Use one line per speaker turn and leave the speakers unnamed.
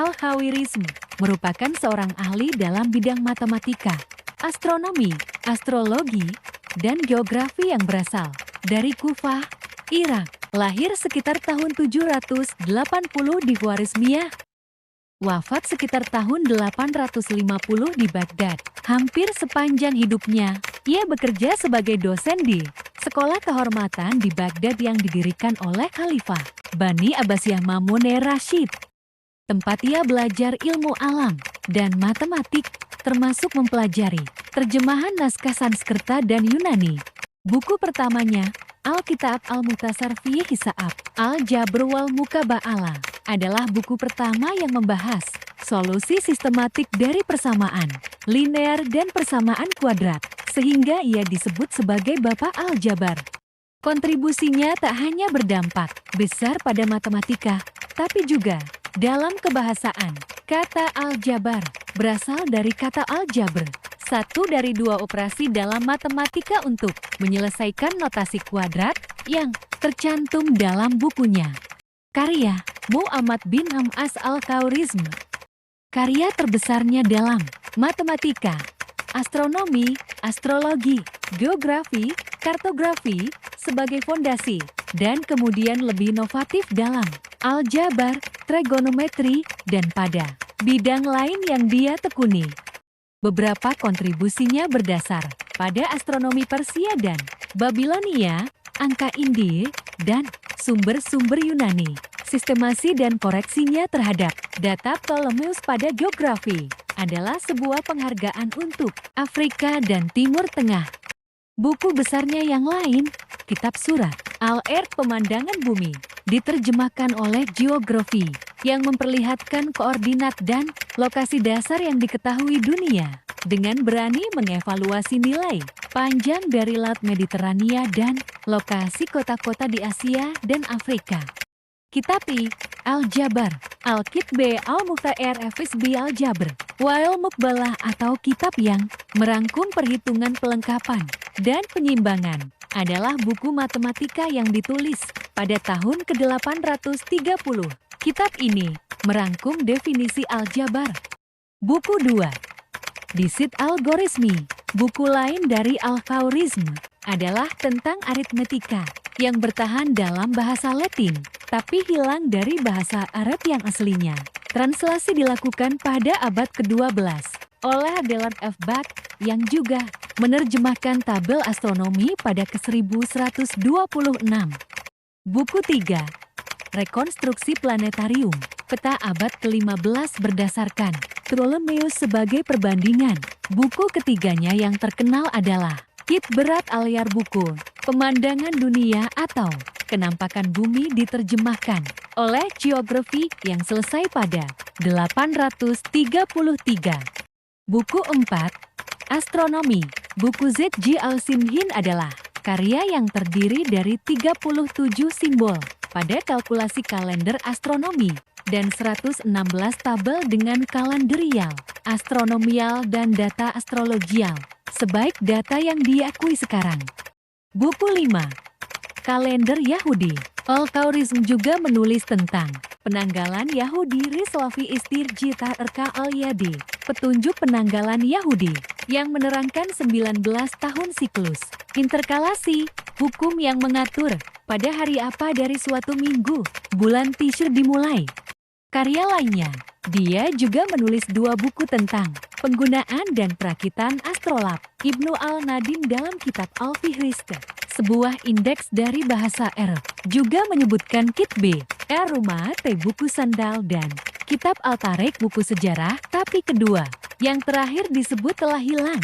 Al-Khawarizmi merupakan seorang ahli dalam bidang matematika, astronomi, astrologi, dan geografi yang berasal dari Kufah, Irak. Lahir sekitar tahun 780 di Khwarizmiyah. Wafat sekitar tahun 850 di Baghdad. Hampir sepanjang hidupnya, ia bekerja sebagai dosen di sekolah kehormatan di Baghdad yang didirikan oleh Khalifah Bani Abbasiyah Ma'mun Rashid. Tempat ia belajar ilmu alam dan matematik, termasuk mempelajari terjemahan naskah Sanskerta dan Yunani. Buku pertamanya, Alkitab Al-Mukhtasar fi Hisab Al-Jabr wal Mukaba'alah, adalah buku pertama yang membahas solusi sistematik dari persamaan linear dan persamaan kuadrat, sehingga ia disebut sebagai Bapak Aljabar. Kontribusinya tak hanya berdampak besar pada matematika, tapi juga dalam kebahasaan. Kata aljabar berasal dari kata aljabr, satu dari dua operasi dalam matematika untuk menyelesaikan notasi kuadrat yang tercantum dalam bukunya. Karya Muhammad bin Ham'as Al-Khawarizmi. Karya terbesarnya dalam matematika, astronomi, astrologi, geografi, kartografi sebagai fondasi, dan kemudian lebih inovatif dalam aljabar, trigonometri, dan pada bidang lain yang dia tekuni. Beberapa kontribusinya berdasar pada astronomi Persia dan Babilonia, angka Indi, dan sumber-sumber Yunani. Sistemasi dan koreksinya terhadap data Ptolemeus pada geografi adalah sebuah penghargaan untuk Afrika dan Timur Tengah. Buku besarnya yang lain, Kitab Surat Al-Ard Pemandangan Bumi, diterjemahkan oleh Geografi, yang memperlihatkan koordinat dan lokasi dasar yang diketahui dunia, dengan berani mengevaluasi nilai panjang dari Laut Mediterania dan lokasi kota-kota di Asia dan Afrika. Kitab I, Al-Jabar, Al-Kitbe Al-Mukhtasar FSB Al-Jabr, Wal Mukbalah atau kitab yang merangkum perhitungan pelengkapan dan penyimbangan, adalah buku matematika yang ditulis pada tahun ke-830. Kitab ini merangkum definisi aljabar. Buku 2, Disit Algorismi. Buku lain dari Al-Khawarizmi adalah tentang aritmetika yang bertahan dalam bahasa Latin, tapi hilang dari bahasa Arab yang aslinya. Translasi dilakukan pada abad ke-12 oleh Abdelard F. Bach, yang juga menerjemahkan tabel astronomi pada ke-1126. Buku 3, Rekonstruksi Planetarium, peta abad ke-15 berdasarkan Ptolemeus sebagai perbandingan. Buku ketiganya yang terkenal adalah Kit Berat Alyar Buku, Pemandangan Dunia atau Kenampakan Bumi diterjemahkan oleh Geografi yang selesai pada 833. Buku 4, Astronomi. Buku Z.J. Al-Simhin adalah karya yang terdiri dari 37 simbol pada kalkulasi kalender astronomi dan 116 tabel dengan kalenderial, astronomial, dan data astrologial, sebaik data yang diakui sekarang. Buku 5, Kalender Yahudi. Al-Khawarizmi juga menulis tentang penanggalan Yahudi Rislavi Istirjita Erka Al-Yadi, petunjuk penanggalan Yahudi, yang menerangkan 19 tahun siklus interkalasi, hukum yang mengatur pada hari apa dari suatu minggu, bulan Tishri dimulai. Karya lainnya, dia juga menulis 2 buku tentang penggunaan dan perakitan astrolab. Ibnu Al-Nadim dalam kitab Al-Fihrist, sebuah indeks dari bahasa Arab, juga menyebutkan Kitbe Rumah T buku sandal dan kitab Al-Tarik buku sejarah, tapi kedua yang terakhir disebut telah hilang.